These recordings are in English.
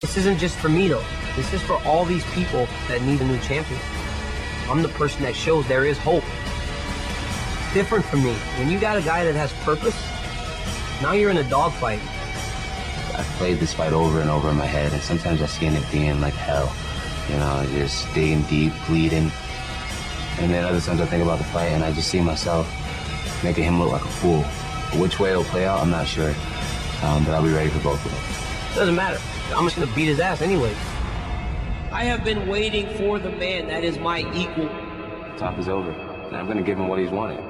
This isn't just for me though. This is for all these people that need a new champion. I'm the person that shows there is hope. It's different from me. When you got a guy that has purpose, now you're in a dogfight. I've played this fight over and over in my head, and sometimes I see it being like hell. You know, just digging deep, bleeding. And then other times I think about the fight and I just see myself making him look like a fool. Which way it'll play out, I'm not sure. But I'll be ready for both of them. Doesn't matter. I'm just gonna beat his ass anyway. I have been waiting for the man that is my equal. The top is over, and I'm gonna give him what he's wanted.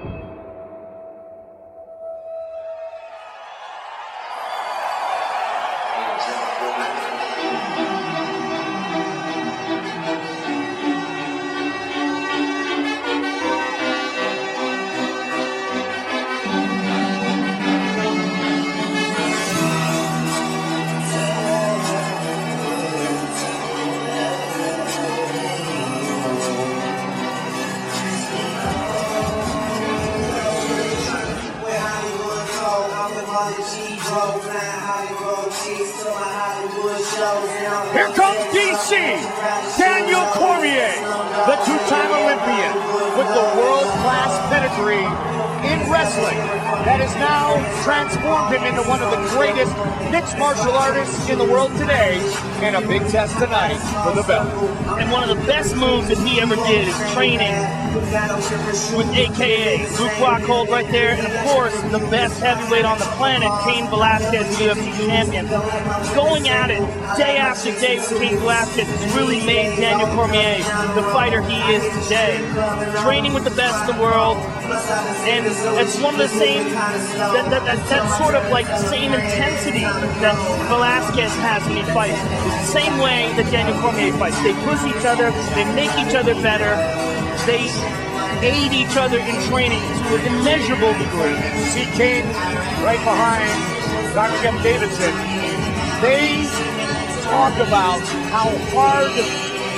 Here comes DC, Daniel Cormier, the two-time Olympian with the world-class pedigree in wrestling that has now transformed him into one of the greatest mixed martial artists in the world today, and a big test tonight for the belt. And one of the best moves that he ever did is training with AKA Luke Rockhold right there, and of course the best heavyweight on the planet, Cain Velasquez, UFC champion. Going at it day after day with Cain Velasquez has really made Daniel Cormier the fighter he is today. Training with the best in the world, and it's one of the same, that's sort of like the same intensity that Velasquez has when he fights. It's the same way that Daniel Cormier fights. They push each other, they make each other better, they aid each other in training to an immeasurable degree. See Cain right behind Dr. Kevin Davidson. They talk about how hard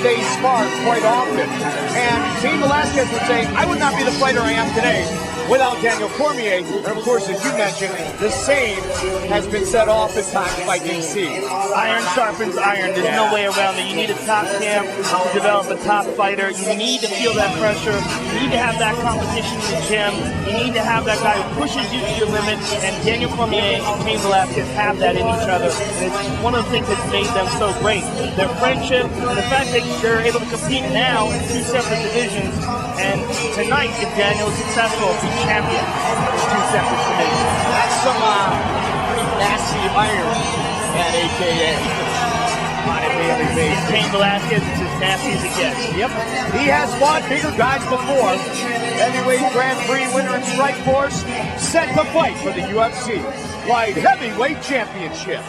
they spar quite often. And Cain Velasquez would say, I would not be the fighter I am today without Daniel Cormier. And of course, as you mentioned, the same has been said oftentimes by DC. Iron sharpens iron. There's no way around it. You need a top camp to develop a top fighter. You need to feel that pressure. You need to have that competition in the gym. You need to have that guy who pushes you to your limit. And Daniel Cormier and Cain Velasquez have that in each other. And it's one of the things that's made them so great. Their friendship, and the fact that they're able to compete now in two separate divisions. And tonight, if Daniel is successful, he's champion in two separate divisions. That's some pretty nasty iron at AKA. On a daily basis. Cain Velasquez is as nasty as it gets. Yep. He has fought bigger guys before. Heavyweight Grand Prix winner in Strikeforce, set to fight for the UFC Light Heavyweight Championship.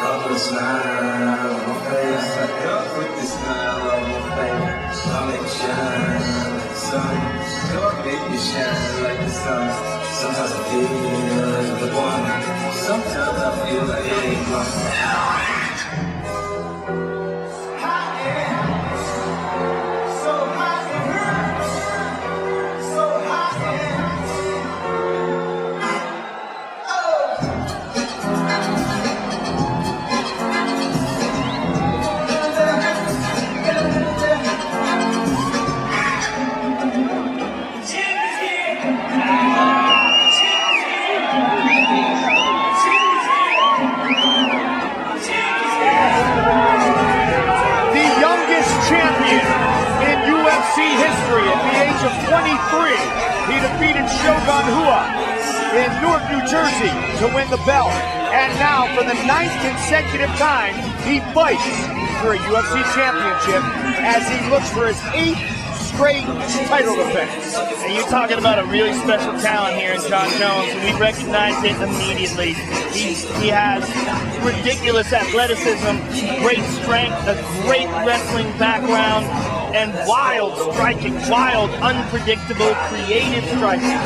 Love the smile on my face. Love with the smile on my face. I'll make it shine like the sun. God make me shine like the sun. Sometimes I feel like the one. Sometimes I feel like it ain't my fault. History at the age of 23, he defeated Shogun Rua in Newark, New Jersey to win the belt. And now, for the 9th consecutive time, he fights for a UFC championship as he looks for his 8th straight title defense. And you're talking about a really special talent here in Jon Jones, and we recognize it immediately. He has ridiculous athleticism, great strength, a great wrestling background, and wild striking, wild, unpredictable, creative striking.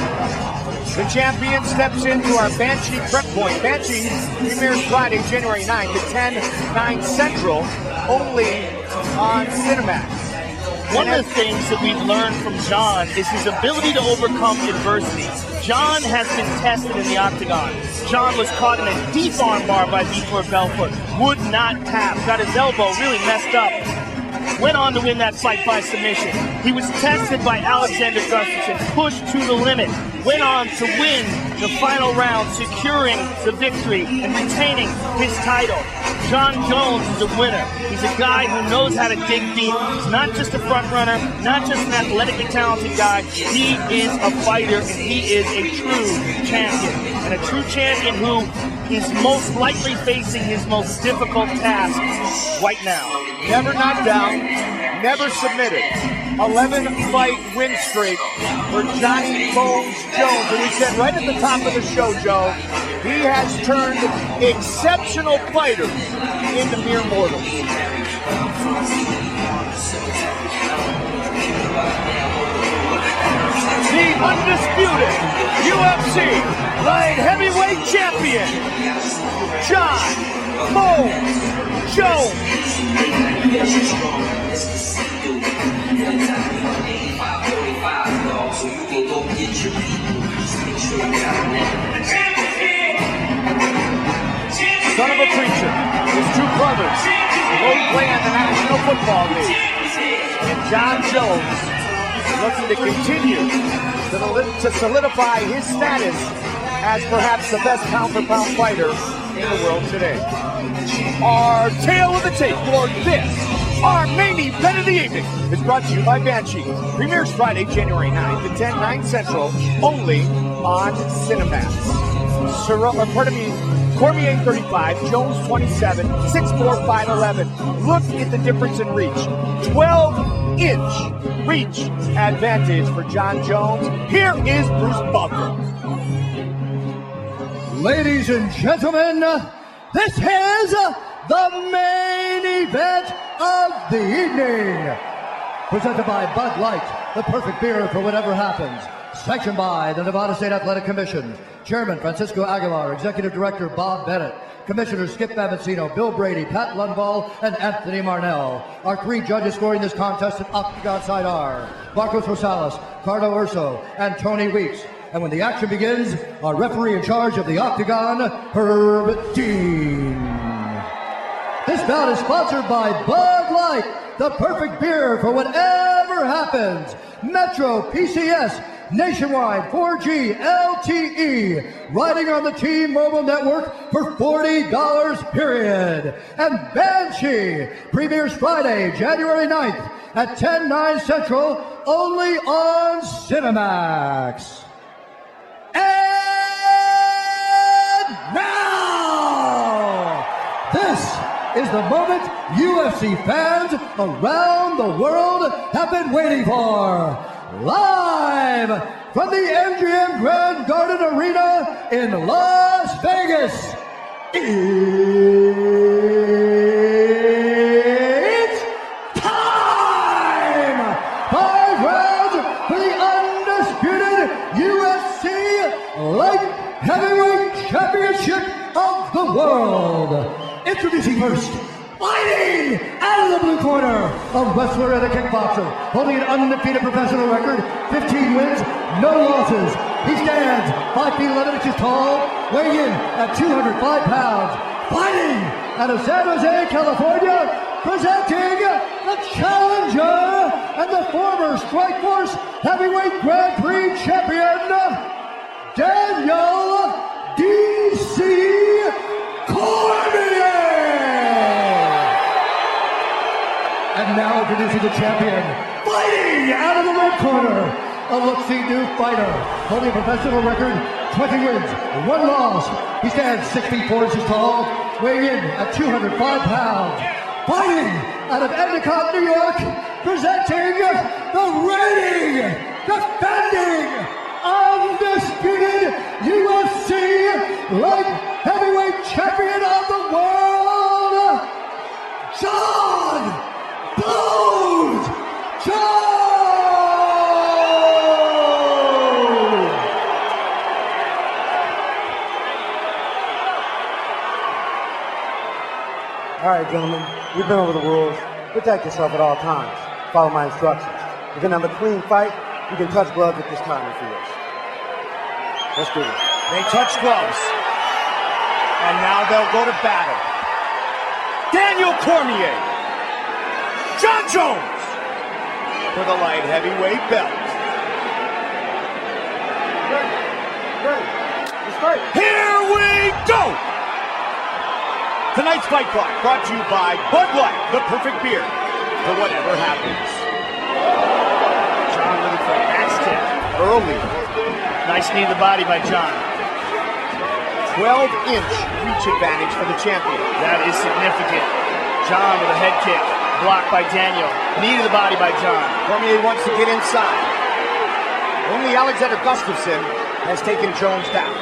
The champion steps into our Banshee prep point. Banshee premieres Friday, January 9th at 10, 9 Central, only on Cinemax. One of the things that we've learned from Jon is his ability to overcome adversity. Jon has been tested in the octagon. Jon was caught in a deep armbar by Vitor Belfort. Would not tap. Got his elbow really messed up. Went on to win that fight by submission. He was tested by Alexander Gustafsson, pushed to the limit, went on to win the final round, securing the victory and retaining his title. Jon Jones is a winner. He's a guy who knows how to dig deep. He's not just a front runner, not just an athletically talented guy. He is a fighter, and he is a true champion. And a true champion who is most likely facing his most difficult task right now. Never knocked down, never submitted. 11-fight win streak for Johnny Bones Jones. And we said right at the top of the show, Joe, he has turned exceptional fighters into mere mortals. The undisputed UFC light heavyweight champion, Jon Bones Jones. Son of a preacher, his two brothers both play on the National Football League. And Jon Jones looking to continue to solidify his status as perhaps the best pound-for-pound fighter in the world today. Our tale of the tape for this, our main event of the evening, is brought to you by Banshee. Premieres Friday, January 9th at 10, 9 Central, only on Cinemax. Cormier 35, Jones 27, 6'4", 5'11". Look at the difference in reach. 12-inch reach advantage for Jon Jones. Here is Bruce Buffer. Ladies and gentlemen, this is the main event of the evening. Presented by Bud Light, the perfect beer for whatever happens. Sanctioned by the Nevada State Athletic Commission. Chairman Francisco Aguilar, Executive Director Bob Bennett, Commissioners Skip Avancino, Bill Brady, Pat Lundvall, and Anthony Marnell. Our three judges scoring this contest at Octagon Side are Marcos Rosales, Carlo Urso, and Tony Weeks. And when the action begins, our referee in charge of the Octagon, Herb Dean. This bout is sponsored by Bud Light, the perfect beer for whatever happens. Metro PCS, Nationwide 4G LTE, riding on the T-Mobile network for $40 period. And Banshee premieres Friday, January 9th at 10, 9 Central, only on Cinemax. And now, this is the moment UFC fans around the world have been waiting for. Live from the MGM Grand Garden Arena in Las Vegas, it's time! 5 rounds for the undisputed UFC Light Heavyweight Championship of the world. Introducing first, fighting out of the blue corner, a wrestler and a kickboxer, holding an undefeated professional record, 15 wins, no losses. He stands 5 feet 11 inches tall, weighing in at 205 pounds. Fighting out of San Jose, California, presenting the challenger and the former Strikeforce Heavyweight Grand Prix champion, Daniel D.C. Cormier. And now introducing the champion, fighting out of the red corner, a look-see new fighter, holding a professional record, 20 wins, 1 loss. He stands 6 feet 4 inches tall, weighing in at 205 pounds. Fighting out of Endicott, New York, presenting the reigning, defending, undisputed UFC Light Heavyweight Champion of the world, Jon Bones Jones! All right, gentlemen, we've been over the rules. Protect yourself at all times. Follow my instructions. We're gonna have a clean fight. You can touch gloves at this time if you wish. Let's do this. They touch gloves. And now they'll go to battle. Daniel Cormier. Jon Jones for the light heavyweight belt. Ready. Let's fight. Here we go! Tonight's Fight Clock brought to you by Bud Light, the perfect beer for whatever happens. Jon looking for an axe kick. Early, Nice knee to the body by Jon. 12-inch reach advantage for the champion. That is significant. Jon with a head kick. Blocked by Daniel. Knee to the body by Jon. Cormier wants to get inside. Only Alexander Gustafsson has taken Jones down.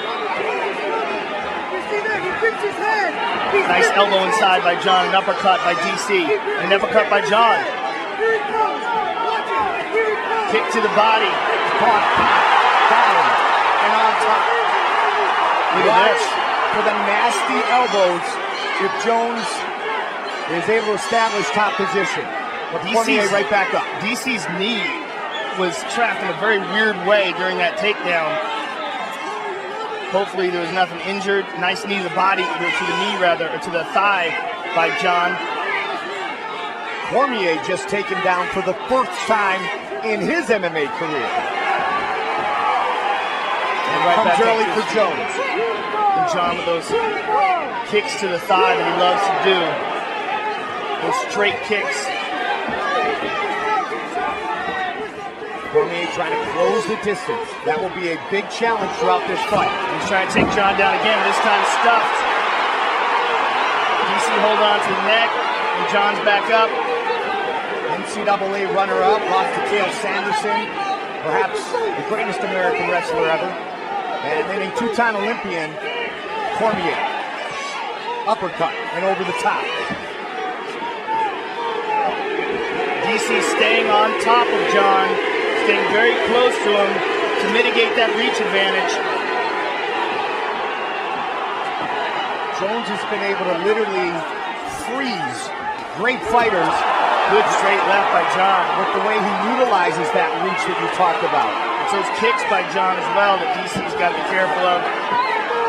Nice elbow inside by Jon. An uppercut by DC. An uppercut by Jon. Kick to the body. Caught down and on top. Look at Watch this. for the nasty elbows if Jones is able to establish top position. But Cormier right back up. DC's knee was trapped in a very weird way during that takedown. Hopefully there was nothing injured. Nice knee to the body, or to the knee rather, or to the thigh by Jon. Cormier just taken down for the first time in his MMA career. And right Comes back early up for to- Jones. And Jon with those kicks to the thigh that he loves to do. Those straight kicks. Cormier trying to close the distance. That will be a big challenge throughout this fight. He's trying to take Jon down again, this time stuffed. DC hold on to the neck, and Jon's back up. NCAA runner-up, lost to Cael Sanderson, perhaps the greatest American wrestler ever. And then a two-time Olympian, Cormier. Uppercut and over the top. DC staying on top of Jon, staying very close to him to mitigate that reach advantage. Jones has been able to literally freeze great fighters Good straight left by Jon. with the way he utilizes that reach that you talked about. It's those kicks by Jon as well that DC's got to be careful of.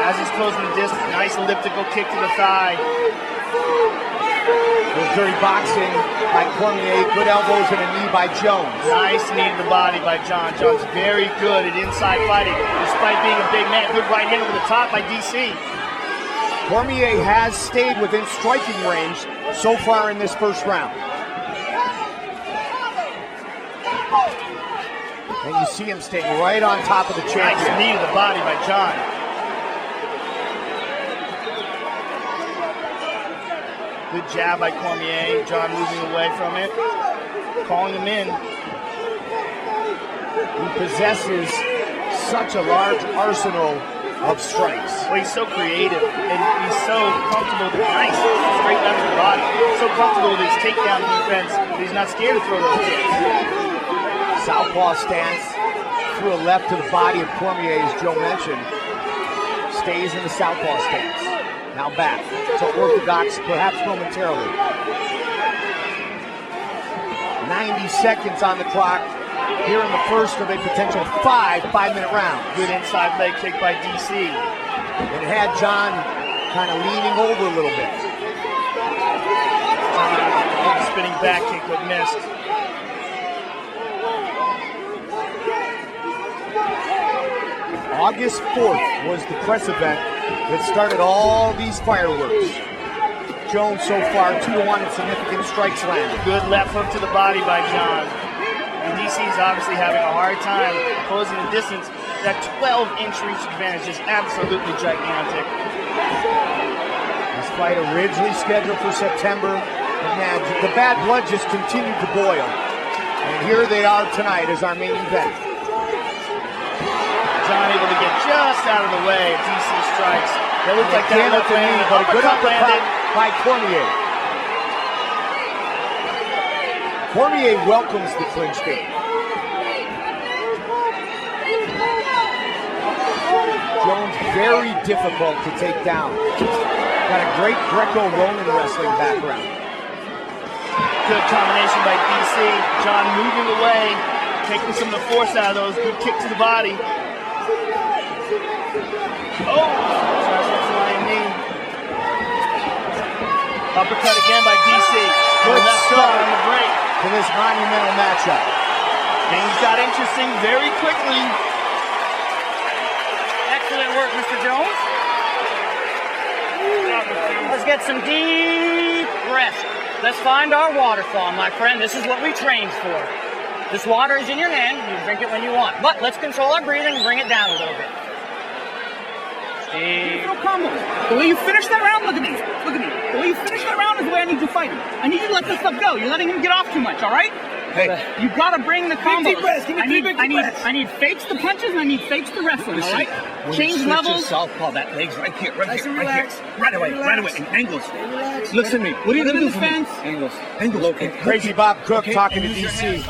As he's closing the distance, nice elliptical kick to the thigh. There's dirty boxing by Cormier, good elbows and a knee by Jones. Nice knee to the body by Jon. Jon's very good at inside fighting, despite being a big man. Good right hand over the top by DC. Cormier has stayed within striking range so far in this first round. And you see him staying right on top of the Nice champion. knee to the body by Jon. Good jab by Cormier. Jon moving away from it, calling him in. He possesses such a large arsenal of strikes. Well, he's so creative, and he's so comfortable with nice straight down to the body. So comfortable with his takedown defense that he's not scared to throw those kicks. Southpaw stance through a left to the body of Cormier, as Joe mentioned. Stays in the southpaw stance. Now back to orthodox, perhaps momentarily. 90 seconds on the clock here in the first of a potential five-minute round. Good inside leg kick by DC. It had Jon kind of leaning over a little bit. Good spinning back kick but missed. August 4th was the press event that started all these fireworks. Jones so far 2-1 in significant strikes landed. Good left hook to the body by Jon. And DC's obviously having a hard time closing the distance. That 12-inch reach advantage is absolutely gigantic. This fight originally scheduled for September, but man, the bad blood just continued to boil. And here they are tonight as our main event. Jon able to get just out of the way of DC strikes. That looked like that Again at left the knee, landed. but a good Uppercut uppercut landed. by Cormier. Cormier welcomes the clinch game. Jones very difficult to take down. Got a great Greco-Roman wrestling background. Good combination by DC. Jon moving away, taking some of the force out of those. Good kick to the body. Oh! Tries to flying knee. Uppercut again by DC. Good left start on the break. to this monumental matchup. Things got interesting very quickly. Excellent work, Mr. Jones. Let's get some deep rest. Let's find our waterfall, my friend. This is what we trained for. This water is in your hand. You drink it when you want. But let's control our breathing and bring it down a little bit. No combos. The way you finish that round, look at me. Look at me. The way you finish that round is the way I need you to fight him. I need you to let this stuff go. You're letting him get off too much, all right? Hey, You gotta bring the combos. deep breaths. Give me I need, three big I need, breaths. I need fakes to punches and I need fakes to wrestling, all right? Change levels. Southpaw, that leg's right here, right Nice here, and right relaxed. here. Right away, Relax. right away. And angles. Relax. Listen to me. What are you Put gonna him do in for me? defense. Angles. Angles. Okay. Crazy Bob Cook talking to DC.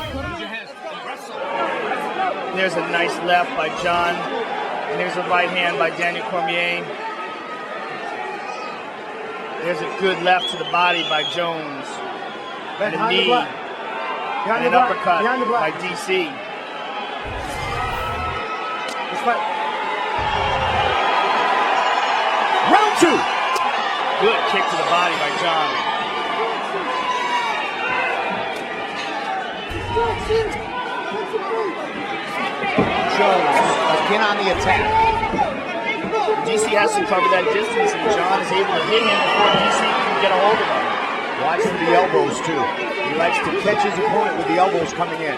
There's a nice left by Jon. And there's a right hand by Daniel Cormier. There's a good left to the body by Jones. And a Behind the knee block. and Behind an the block. uppercut Behind the block. by DC. Let's fight. Round two. Good kick to the body by Jon. Jones again on the attack. DC has to cover that distance, and Jon is able to hit him before DC can get a hold of him. Watch for the elbows too. He likes to catch his opponent with the elbows coming in.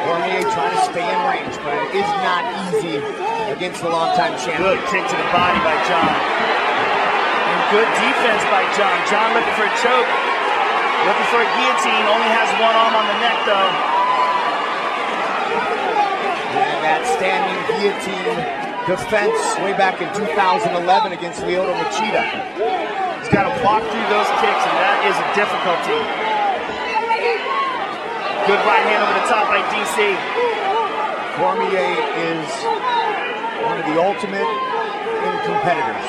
Cormier trying to stay in range, but it is not easy against the longtime champion. Good kick to the body by Jon. And good defense by Jon. Jon looking for a choke. Looking for a guillotine. Only has one arm on the neck, though. And that standing guillotine defense way back in 2011 against Lyoto Machida. He's got to walk through those kicks, and that is a difficulty. Good right hand over the top by DC. Cormier is one of the ultimate in competitors.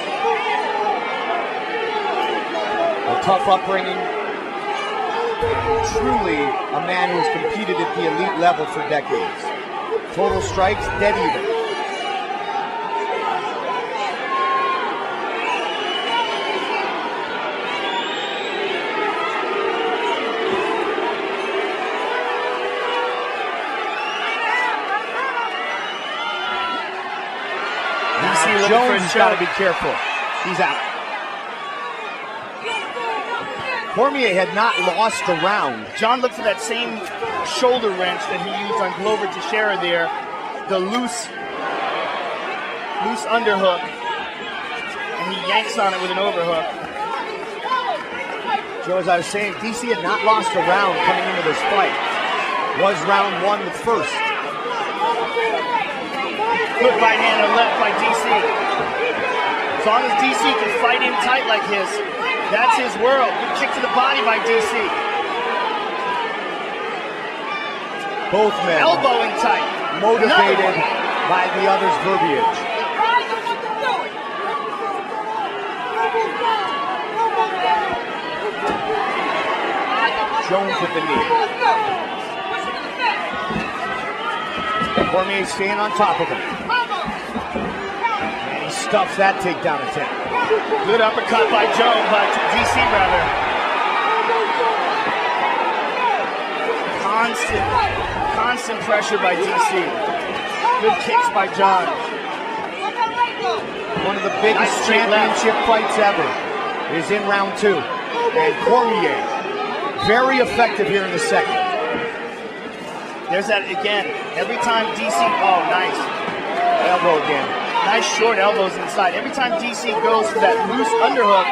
A tough upbringing. Truly a man who has competed at the elite level for decades. Total strikes, dead even. Jones has got to be careful. He's out. Cormier had not lost a round. Jon looked for that same shoulder wrench that he used on Glover Teixeira there. The loose underhook. And he yanks on it with an overhook. Joe, as I was saying, DC had not lost a round coming into this fight. Was round one the first. Good right hand and left by DC. As long as DC can fight in tight like his, that's his world. Good kick to the body by DC. Both men Elbowing tight. motivated by the other's verbiage. Jones with the knee. Cormier staying on top of him. And he stuffs that takedown attempt. Good uppercut by Jones, by DC rather. Constant pressure by DC. Good kicks by Jon. One of the biggest Nice straight championship fights ever is in round two. And Cormier, very effective here in the second. There's that again. Every time DC, oh nice. Elbow again. Nice short elbows inside. Every time DC goes for that loose underhook,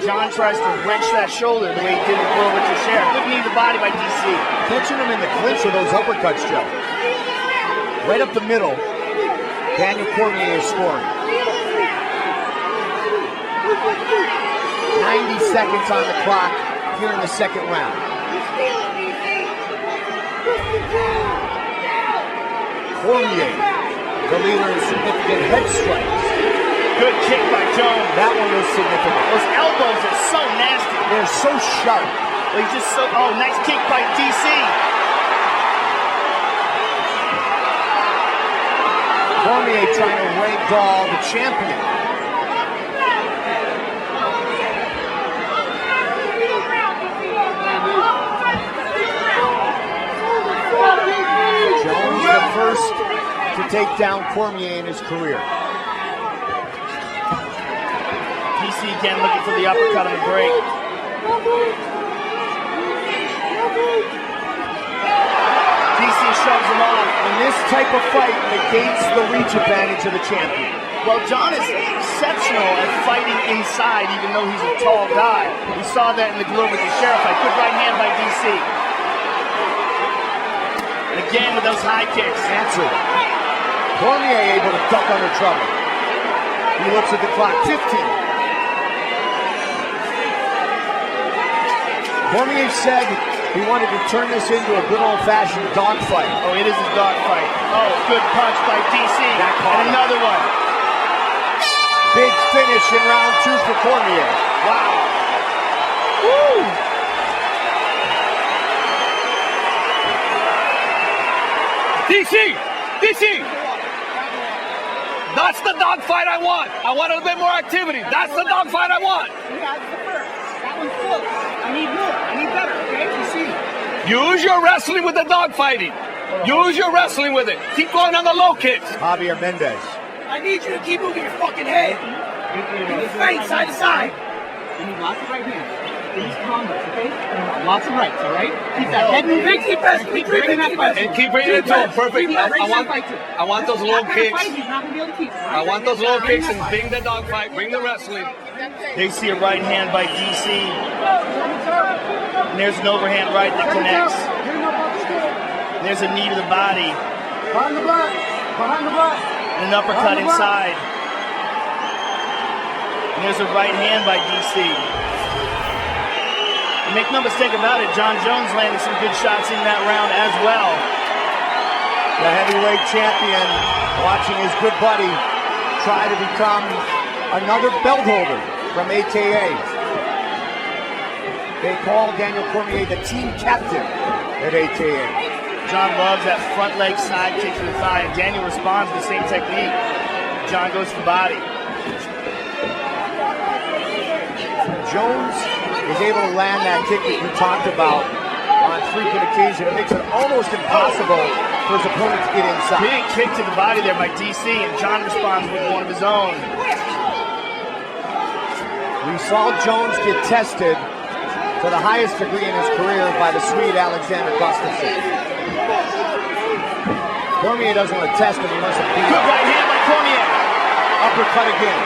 Jon tries to wrench that shoulder the way he did with Glover Teixeira. Good knee to the body by DC. Catching him in the clinch with those uppercuts, Joe. Right up the middle, Daniel Cormier is scoring. 90 seconds on the clock here in the second round. Cormier, the leader in significant head strikes. Good kick by Jones. That one was significant. Those elbows are so nasty. They're so sharp. Well, he's just so, oh, nice kick by DC. Cormier trying to ragdoll the champion. Jones the first to take down Cormier in his career. DC again looking for the uppercut on the break. DC shoves him off. And this type of fight negates the reach advantage of the champion. Well, Jon is exceptional at fighting inside, even though he's a tall guy. We saw that in the Glover with the Sheriff fight. Good right hand by DC. And again with those high kicks. Answered. Cormier able to duck under trouble. He looks at the clock. 15. Cormier said he wanted to turn this into a good old-fashioned dogfight. Oh, it is a dogfight. Oh, good punch by DC. And another one. Big finish in round 2 for Cormier. Wow. Woo! DC! That's the dogfight I want. I want a little bit more activity. That's the dogfight I want. Yeah, that's the first. That one's close. I need more. I need better, okay? You see. Use your wrestling with the dogfighting. Use your wrestling with it. Keep going on the low kicks. Javier Mendez. I need you to keep moving your fucking head. Keep fighting side to side. You need lots of right hands. These combos, okay? Lots of rights, all right? Keep that head moving. Keep bringing that fight. And keep bringing it to him. Perfect. I want those low kicks. I want those low kicks and bring the dogfight. Bring the wrestling. They see a right hand by DC. And there's an overhand right that connects. And there's a knee to the body. Behind the back. Behind the back. And an uppercut inside. And there's a right hand by DC. And make no mistake about it, Jon Jones landed some good shots in that round as well. The heavyweight champion watching his good buddy try to become another belt holder from AKA. They call Daniel Cormier the team captain at AKA. Jon loves that front leg side kick to the thigh, and Daniel responds with the same technique. Jon goes to the body. Jones is able to land that kick that we talked about on frequent occasion. It makes it almost impossible for his opponent to get inside. Big kick to the body there by DC, and Jon responds with one of his own. We saw Jones get tested to the highest degree in his career by the Swede Alexander Gustafsson. Cormier doesn't want to test him, he wants to beat him. Good right hand by Cormier. Uppercut again.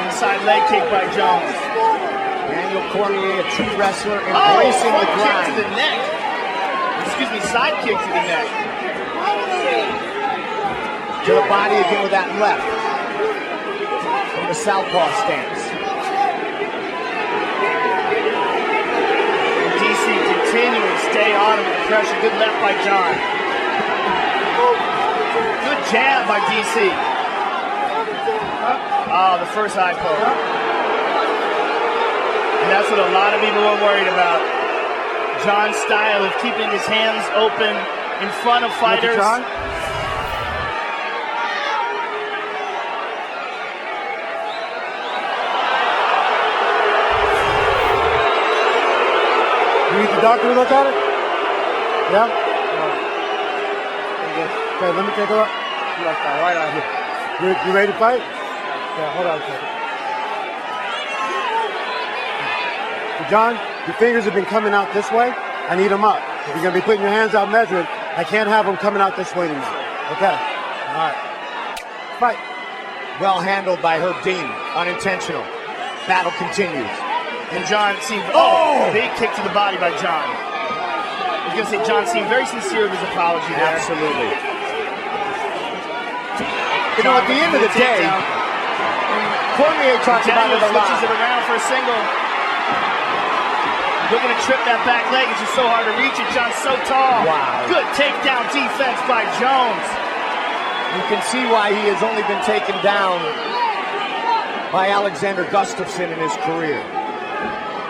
Inside leg kick by Jones. Daniel Cormier, a true wrestler, embracing the grind. Kick to the neck. Excuse me, side kick to the neck. To the body again with that left. From the southpaw stance. And DC continuing to stay on him with the pressure. Good left by Jon. Good jab by DC. Oh, the first eye poke. And that's what a lot of people were worried about. Jon's style of keeping his hands open in front of fighters. You need the doctor to look at it? Yeah? Okay, let me take a look. Right out here. You ready to fight? Yeah, hold on a second. Jon, your fingers have been coming out this way. I need them up. If you're going to be putting your hands out measuring, I can't have them coming out this way anymore. Okay? All right. Fight. Well handled by Herb Dean. Unintentional. Battle continues. And Jon seemed, big kick to the body by Jon. I was going to say, Jon seemed very sincere with his apology there. Absolutely. You know, at the end of the day, Cormier talks about it a lot. Switches it around for a single. Looking to trip that back leg. It's just so hard to reach it. Jon's so tall. Wow. Good takedown defense by Jones. You can see why he has only been taken down by Alexander Gustafsson in his career.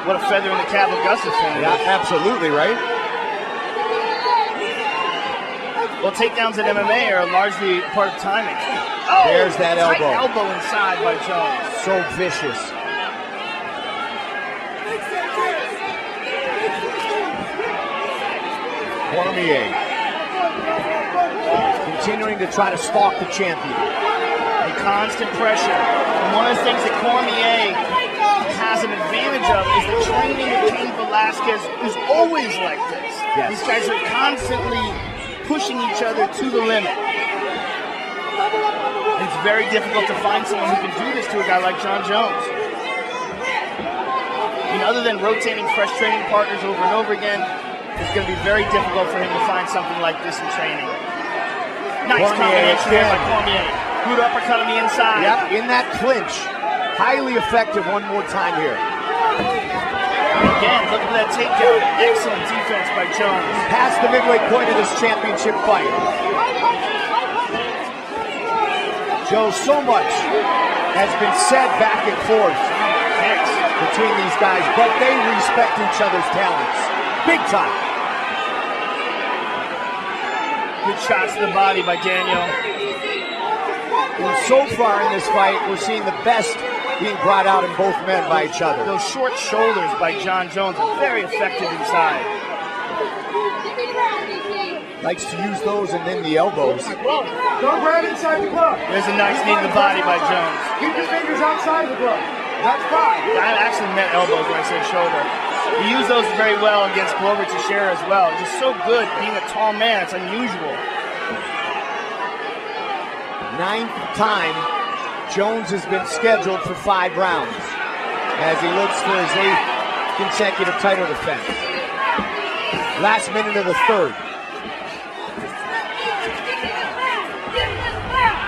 What a feather in the cap of Gustafsson. Yeah, absolutely, right? Well, takedowns in MMA are largely part of timing. Oh, there's that elbow. Tight elbow inside by Jones. So vicious. Cormier continuing to try to stalk the champion. And constant pressure. And one of the things that Cormier has an advantage of is the training of Cain Velasquez is always like this. Yes. These guys are constantly pushing each other to the limit. It's very difficult to find someone who can do this to a guy like Jon Jones. I mean, other than rotating fresh training partners over and over again, it's going to be very difficult for him to find something like this in training. Nice combination here by Cormier. Good uppercut on the inside. Yep, in that clinch. Highly effective one more time here. Again, look at that takedown. Excellent defense by Jones. Past the midway point of this championship fight. Joe, so much has been said back and forth between these guys, but they respect each other's talents. Big time. Good shots to the body by Daniel. And so far in this fight, we're seeing the best being brought out in both men by each other. Those short shoulders by Jon Jones are very effective inside. Likes to use those and then the elbows. Don't grab inside the glove. There's a nice knee to the body by Jones. Keep your fingers outside the glove. That's fine. I actually meant elbows when I said shoulder. He used those very well against Glover Teixeira as well. Just so good being a tall man. It's unusual. 9th time Jones has been scheduled for 5 rounds as he looks for his 8th consecutive title defense. Last minute of the 3rd.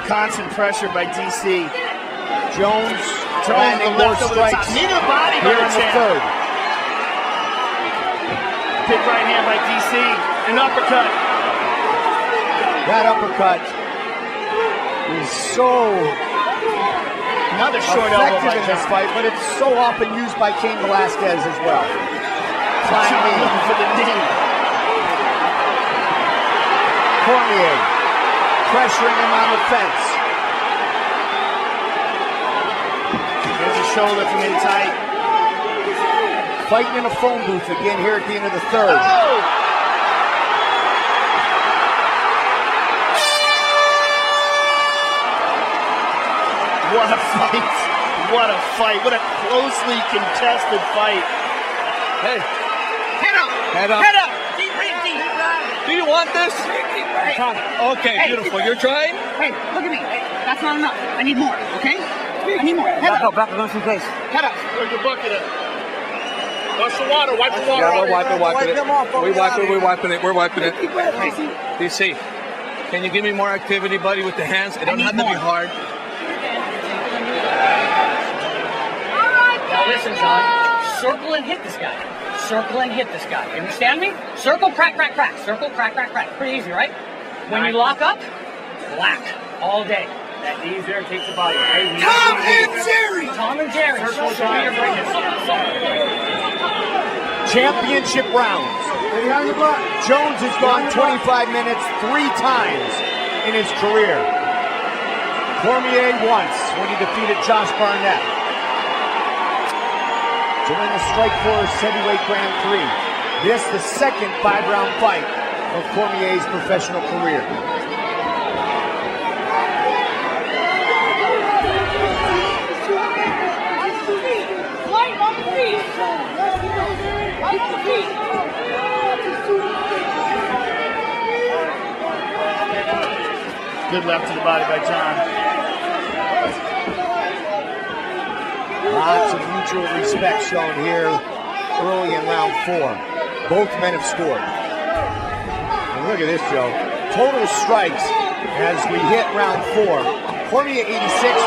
Constant pressure by DC. Jones landing more strikes knee to the body here in the 3rd. Big right hand by DC. An uppercut. That uppercut is so another short elbow effective in this fight, but it's so often used by Cain Velasquez as well. Flying knee for the knee. Cormier pressuring him on the fence. There's a shoulder from in tight. Fighting in a phone booth again here at the end of the 3rd. Oh! What a fight. What a fight. What a closely contested fight. Hey. Head up. Head up. Head up. Deep breathe, deep. Do you want this? Okay, Hey. beautiful. You're trying? Hey, look at me. That's not enough. I need more, okay? I need more. Head up. Back up, go in place. Head up. Where's your bucket at? Wash the water. Wipe the water. Yeah, we're wiping it. We're wiping it. We're wiping it. Deep breath, DC. DC, can you give me more activity, buddy, with the hands? It don't have to be hard. Now listen, Jon. Circle and hit this guy. Circle and hit this guy. You understand me? Circle, crack, crack, crack. Circle, crack, crack, crack. Pretty easy, right? When you lock up, whack all day. That knee's there takes the body. Right? Tom and Jerry. Tom and Jerry. Circle, your greatness. Championship rounds. Jones has gone 25 minutes 3 times in his career. Cormier once when he defeated Josh Barnett. To win the Strikeforce Heavyweight Grand Prix. This the second 5-round fight of Cormier's professional career. Good left to the body by Jon. Lots of mutual respect shown here early in round 4. Both men have scored. And look at this, Joe. Total strikes as we hit round 4. Cormier 86,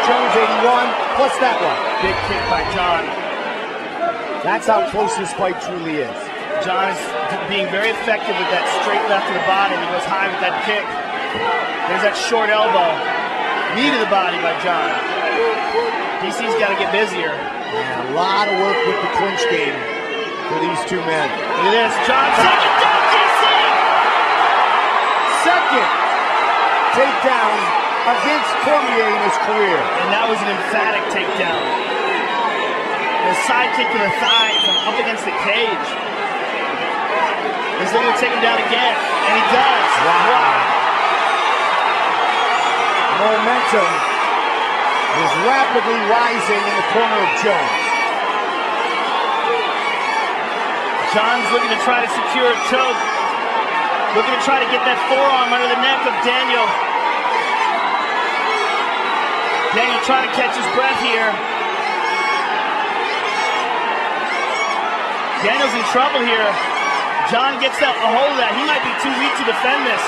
Jones 81, plus that one. Big kick by Jon. That's how close this fight truly is. Jon is being very effective with that straight left to the body. He goes high with that kick. There's that short elbow. Knee to the body by Jon. DC's got to get busier. And a lot of work with the clinch game for these two men. Look at this. Jon taking down DC. Second takedown against Cormier in his career. And that was an emphatic takedown. A side kick to the thigh from up against the cage. He's looking to take him down again. And he does. Wow. Momentum is rapidly rising in the corner of Jones. Jon's looking to try to secure a choke. Looking to try to get that forearm under the neck of Daniel. Daniel trying to catch his breath here. Daniel's in trouble here. Jon gets a hold of that. He might be too weak to defend this.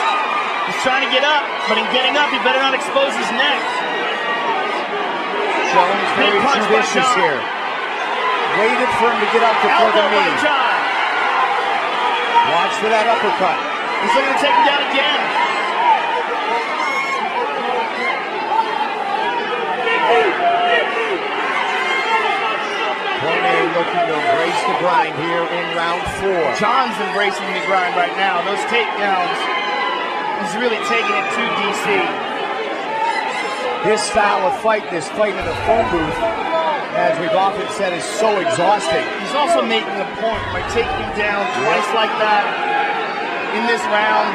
He's trying to get up, but in getting up, he better not expose his neck. Jones very judicious here. Waited for him to get up before the knee. Jon. Watch for that uppercut. He's looking to take him down again. Cormier looking to embrace the grind here in round 4. Jon's embracing the grind right now. Those takedowns, he's really taking it to DC. This style of fight, this fight in a phone booth, as we've often said, is so exhausting. He's also making a point by taking him down twice like that in this round.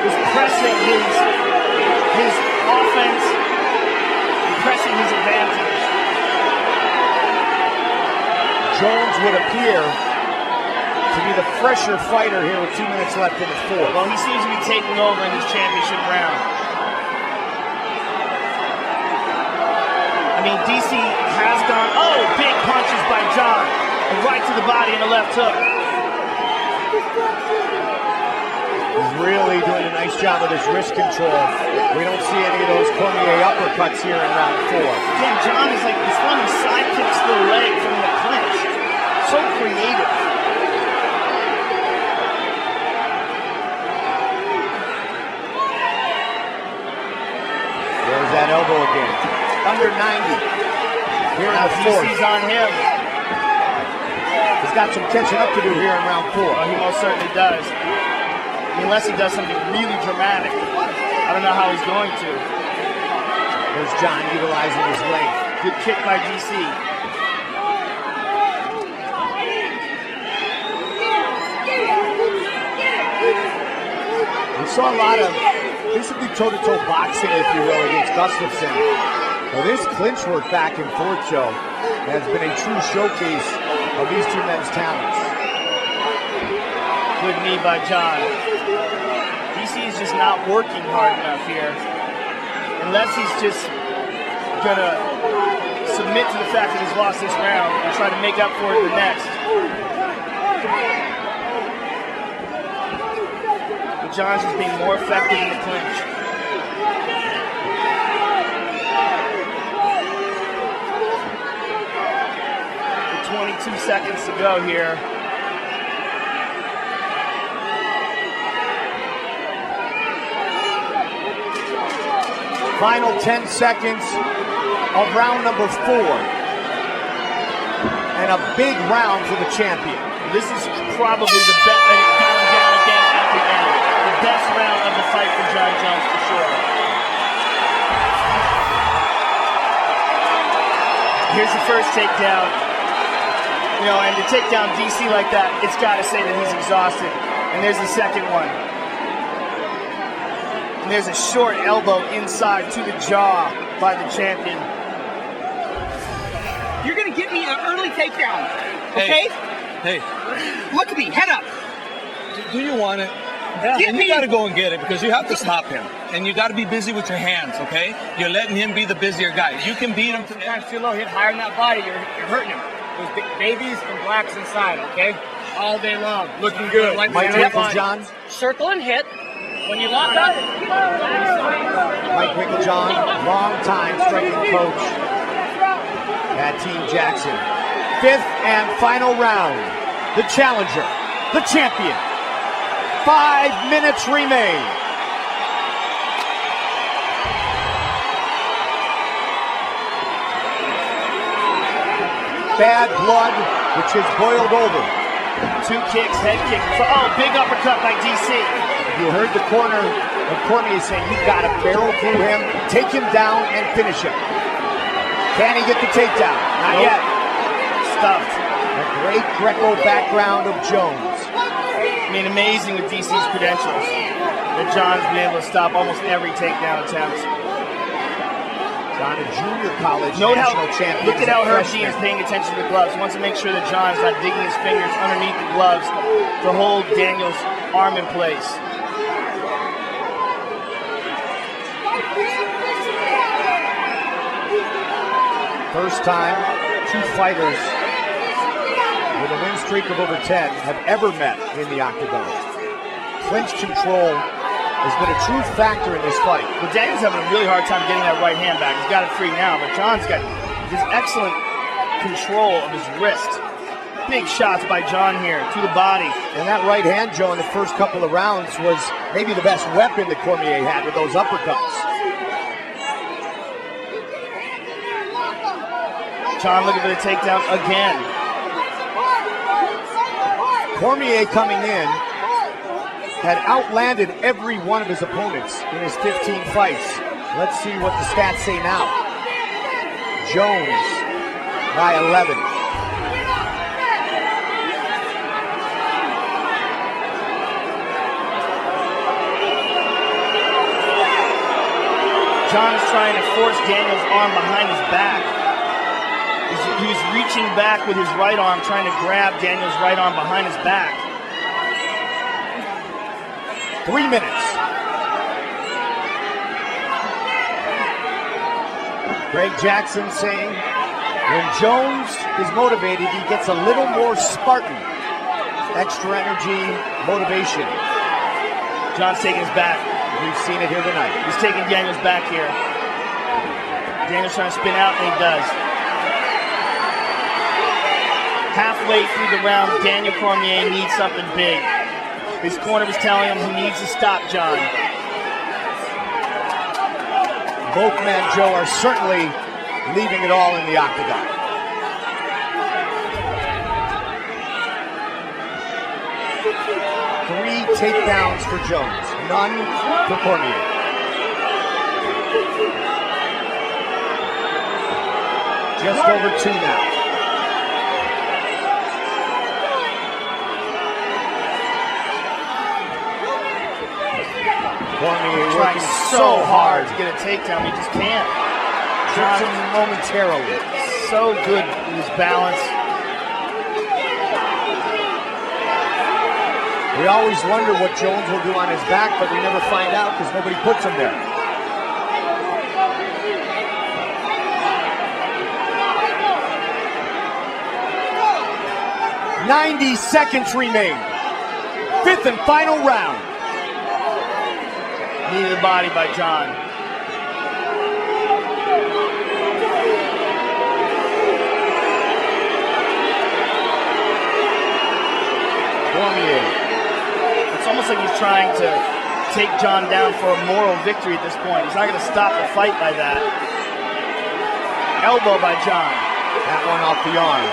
He's pressing his offense, pressing his advantage. Jones would appear to be the fresher fighter here with 2 minutes left in the 4th. Well, he seems to be taking over in this championship round. I mean, DC has gone, big punches by Jon. A right to the body and a left hook. He's really doing a nice job with his wrist control. We don't see any of those Cormier uppercuts here in round 4. Again, Jon is like this one who side kicks the leg from the clinch. So creative. There's that elbow again. Under 90. Here in the 4th. DC's on him. He's got some catching up to do here in round 4. Well, he most certainly does. Unless he does something really dramatic. I don't know how he's going to. There's Jon utilizing his length. Good kick by DC. We saw a lot of basically toe-to-toe boxing, if you will, against Gustafsson. Well, this clinch work back and forth, Joe, has been a true showcase of these two men's talents. Good knee by Jon. DC is just not working hard enough here. Unless he's just gonna submit to the fact that he's lost this round and try to make up for it in the next. But Jon's just being more effective in the clinch. With 22 seconds to go here. Final 10 seconds of round number 4. And a big round for the champion. This is probably the best, going down again at the end. The best round of the fight for Jon Jones for sure. Here's the first takedown. You know, and to take down DC like that, it's got to say that he's exhausted. And there's the second one. And there's a short elbow inside to the jaw by the champion. You're going to get me an early takedown, okay? Hey. Look at me, head up. Do you want it? Yeah. And you got to go and get it because you have to stop him. And you got to be busy with your hands, okay? You're letting him be the busier guy. You can beat him. Sometimes too low, hit higher in that body, you're hurting him. There's babies and blacks inside, okay? All day long. Looking good. Mike Winklejohn. Circle and hit. When you lock up. Mike Winklejohn, long time striking coach at Team Jackson. 5th and final round. The challenger, the champion. 5 minutes remain. bad blood, which has boiled over. 2 kicks, head kick. Oh, big uppercut by DC. You heard the corner of Cormier saying, you've got to barrel through him, take him down, and finish him. Can he get the takedown? Not yet. Stuffed. A great Greco background of Jones. I mean, amazing with DC's credentials. That Jon's been able to stop almost every takedown attempt. Jon, a junior college Note national champion. Look at how Herb Dean is paying attention to the gloves. He wants to make sure that Jon's not digging his fingers underneath the gloves to hold Daniel's arm in place. First time 2 fighters with a win streak of over 10 have ever met in the octagon. Clinch control has been a true factor in this fight. Well, Daniel's having a really hard time getting that right hand back. He's got it free now, but Jon's got this excellent control of his wrist. Big shots by Jon here to the body. And that right hand, Joe, in the first couple of rounds was maybe the best weapon that Cormier had with those uppercuts. Jon looking for the takedown again. Cormier coming in had outlanded every one of his opponents in his 15 fights. Let's see what the stats say now. Jones by 11. Jon is trying to force Daniel's arm behind his back. He was reaching back with his right arm, trying to grab Daniel's right arm behind his back. 3 minutes. Greg Jackson saying, when Jones is motivated, he gets a little more Spartan. Extra energy, motivation. Jon's taking his back. We've seen it here tonight. He's taking Daniel's back here. Daniel's trying to spin out, and he does. Halfway through the round, Daniel Cormier needs something big. His corner was telling him he needs to stop Jon. Both men, Joe, are certainly leaving it all in the octagon. Three takedowns for Jones, none for Cormier. Just over 2 now. Cormier trying so hard to get a takedown, he just can't. Trips him momentarily. So good with his balance. We always wonder what Jones will do on his back, but we never find out because nobody puts him there. "90 seconds remain. 5th and final round." Knee to the body by Jon. Cormier. It's almost like he's trying to take Jon down for a moral victory at this point. He's not going to stop the fight by that. Elbow by Jon. That one off the arm.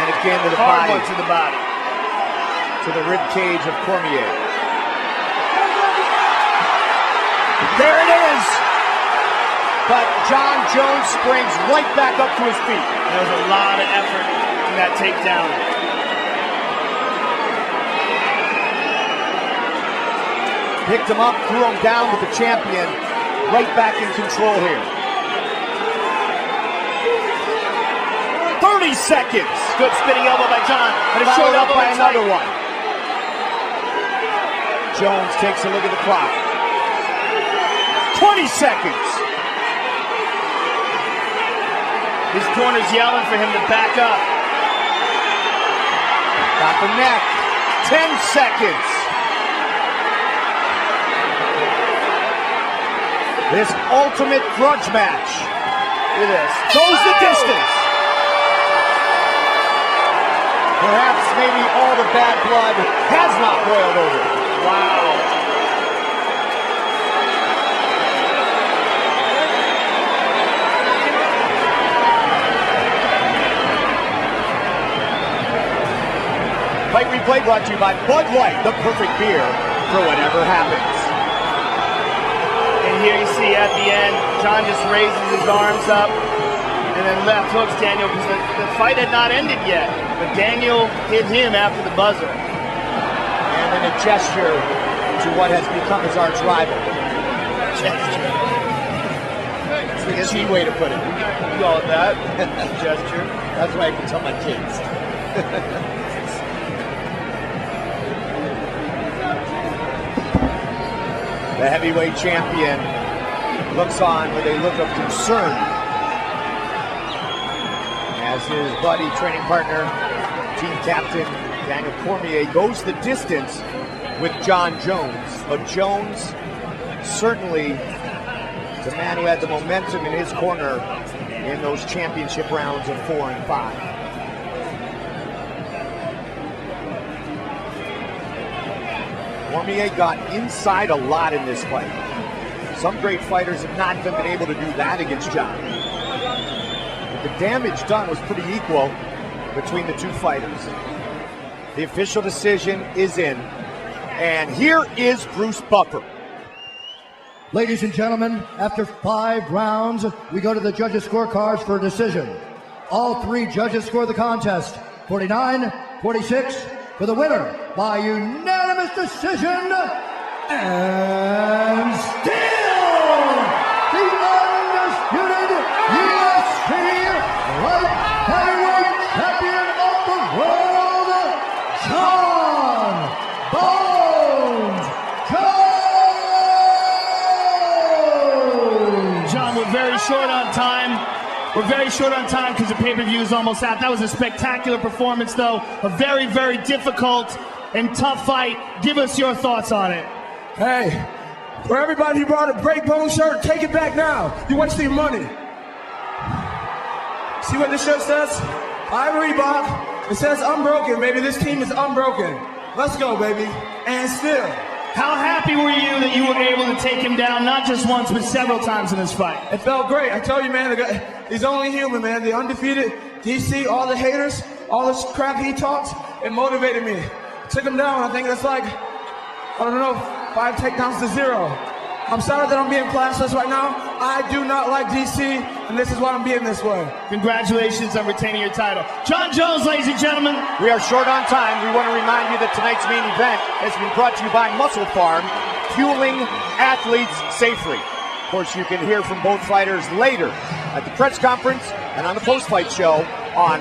And again to the Hard body. one to the body. To the rib cage of Cormier. There it is! But Jon Jones springs right back up to his feet. There was a lot of effort in that takedown. Picked him up, threw him down with the champion. Right back in control here. 30 seconds! Good spinning elbow by Jon. And a short Followed up elbow by another tight. one. Jones takes a look at the clock. 20 seconds! His corner's yelling for him to back up. Got the neck. 10 seconds. This ultimate grudge match. Look at this. Goes the distance. Perhaps maybe all the bad blood has not boiled over. Wow. replay brought to you by Bud Light, the perfect beer for whatever happens. And here you see at the end, Jon just raises his arms up and then left hooks Daniel because the fight had not ended yet. But Daniel hit him after the buzzer. And then a gesture to what has become his arch rival. Gesture. That's the G way to put it. You call it that? Gesture. That's why I can tell my kids. The heavyweight champion looks on with a look of concern as his buddy, training partner, team captain Daniel Cormier goes the distance with Jon Jones. But Jones, certainly the man who had the momentum in his corner in those championship rounds of 4 and 5. Cormier got inside a lot in this fight. Some great fighters have not been able to do that against Jon. But the damage done was pretty equal between the two fighters. The official decision is in. And here is Bruce Buffer. Ladies and gentlemen, after 5 rounds, we go to the judges' scorecards for a decision. All 3 judges score the contest, 49-46, for the winner by unanimous decision, and still the undisputed UFC light heavyweight champion of the world, Jon Jones. Jon, we're very short on time. We're very short on time because the pay-per-view is almost out. That was a spectacular performance, though. A very, very difficult and tough fight. Give us your thoughts on it. Hey, for everybody who brought a breakbone shirt, take it back now. You wasted your money. See what this shirt says? I'm Reebok. It says unbroken, baby. This team is unbroken. Let's go, baby. And still. How happy were you that you were able to take him down, not just once, but several times in this fight? It felt great. I tell you, man, the guy, he's only human, man. The undefeated DC, all the haters, all this crap he talks, it motivated me. Took him down. I think that's like, I don't know, 5 takedowns to 0. I'm sorry that I'm being classless right now. I do not like DC, and this is why I'm being this way. Congratulations on retaining your title. Jon Jones, ladies and gentlemen. We are short on time. We want to remind you that tonight's main event has been brought to you by Muscle Farm, fueling athletes safely. Of course, you can hear from both fighters later at the press conference and on the post-fight show on